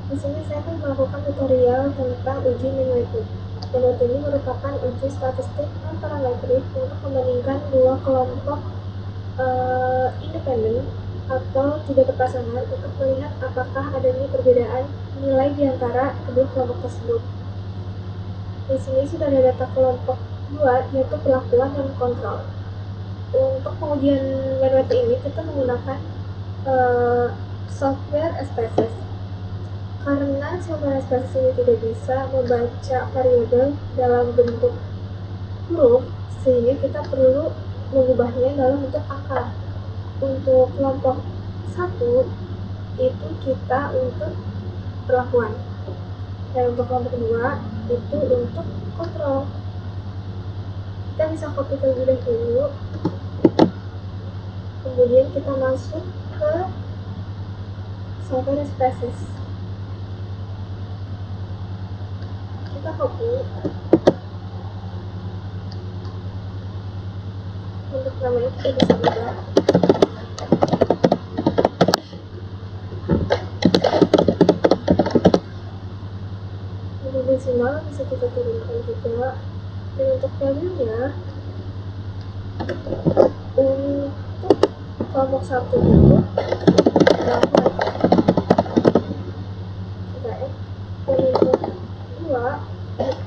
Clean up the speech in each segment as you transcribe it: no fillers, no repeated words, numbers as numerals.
Di sini saya akan melakukan tutorial tentang uji menurut. Menurut ini merupakan uji statistik non-parametrik untuk membandingkan dua kelompok independen atau tidak berpasangan untuk melihat apakah adanya perbedaan nilai di antara kedua kelompok tersebut. Di sini sudah ada data kelompok 2, yaitu perlakuan dan kontrol. Untuk pengujian manual ini kita menggunakan software SPSS. Karena software SPSS ini tidak bisa membaca variabel dalam bentuk huruf, sehingga kita perlu mengubahnya dalam bentuk angka. Untuk kelompok 1 itu kita untuk perlakuan, dan untuk kelompok 2 itu untuk kontrol. Kita bisa copy terlebih dahulu, kemudian kita masuk ke software SPSS. Kita copy. Untuk namanya kita bisa ubah. Untuk desimal bisa kita turunkan juga. Dan untuk value-nya, untuk kelompok 1 itu 8 dan untuk 2 itu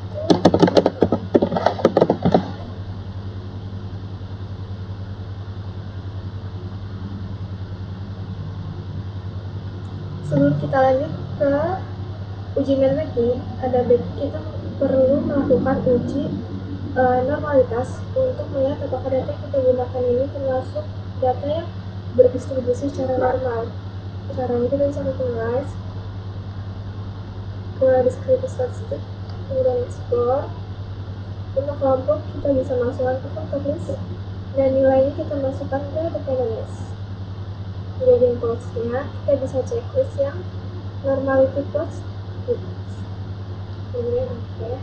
sebelum kita lanjut ke uji matematik, ada baiknya kita perlu melakukan uji normalitas untuk melihat apakah data yang kita gunakan ini termasuk data yang berdistribusi secara normal. Caranya kita bisa optimize ke deskripsi statistik, kemudian explore. Untuk kelompok kita bisa masukkan ke factor list dan nilainya kita masukkan ke dependent list. Gradient plots-nya kita bisa checklist yang normality plots, kemudian oke.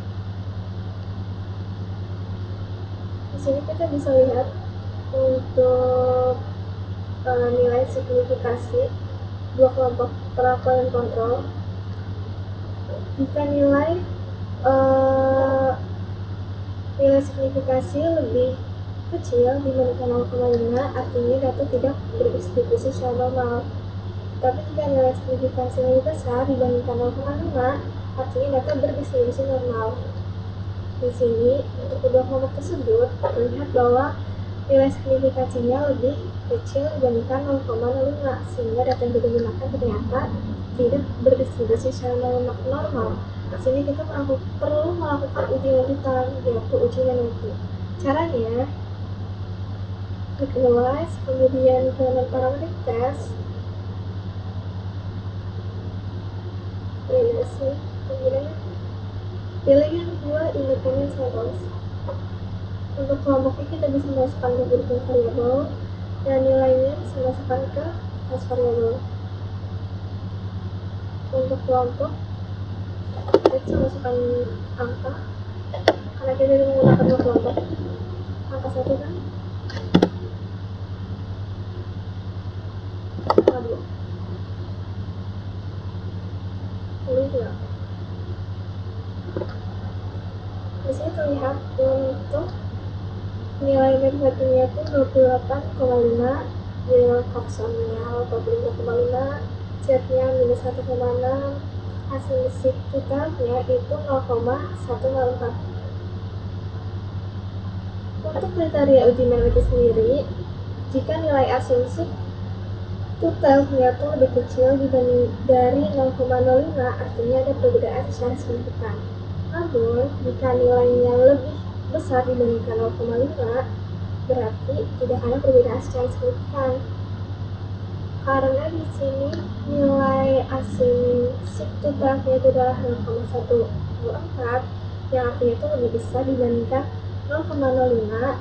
Di sini kita bisa lihat untuk nilai signifikasi dua kelompok perlakuan dan kontrol. Jika nilai signifikasi lebih kecil dibandingkan 0,5, artinya data tidak berdistribusi secara normal. Tapi jika nilai signifikasi lebih besar dibandingkan 0,5, artinya data berdistribusi normal. Di sini untuk kedua kelompok tersebut terlihat bahwa nilai signifikasinya lebih kecil dibandingkan 0,05, sehingga data yang kita gunakan ternyata tidak berdistribusi secara normal. Di sini kita perlu melakukan uji lanjutan, yaitu uji manual. Caranya, klik analyze, kemudian ke non-parametric test, regresi, kemudian pilih yang kedua independent samples. Untuk kelompoknya kita bisa masukkan ke grouping variable dan nilainya bisa masukkan ke class variable. Untuk kelompok kita bisa masukkan angka karena kita menggunakan dua kelompok, angka 1 kan angka 2. Kemudian di sini terlihat untuk nilai matematiknya itu 28,5, nilai kosongnya 25,5, Z-nya minus 1,6, hasil sekitarnya itu 0,104. Untuk kriteria uji matematik sendiri, jika nilai asumsi totalnya itu lebih kecil dibanding dari 0,05, artinya ada perbedaan secara signifikan. Namun, jika nilainya lebih besar dibandingkan 0,5, berarti tidak ada perbedaan secara signifikan. Karena di sini nilai asumsi totalnya itu adalah 0,124, yang artinya itu lebih besar dibandingkan 0,05,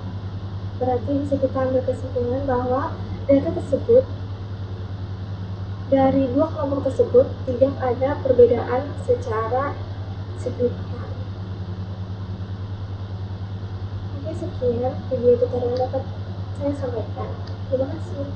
berarti bisa kita ambil kesimpulan bahwa data tersebut dari dua kelompok tersebut tidak ada perbedaan secara signifikan. Oke, sekian video tutorial dapat saya sampaikan. Terima kasih.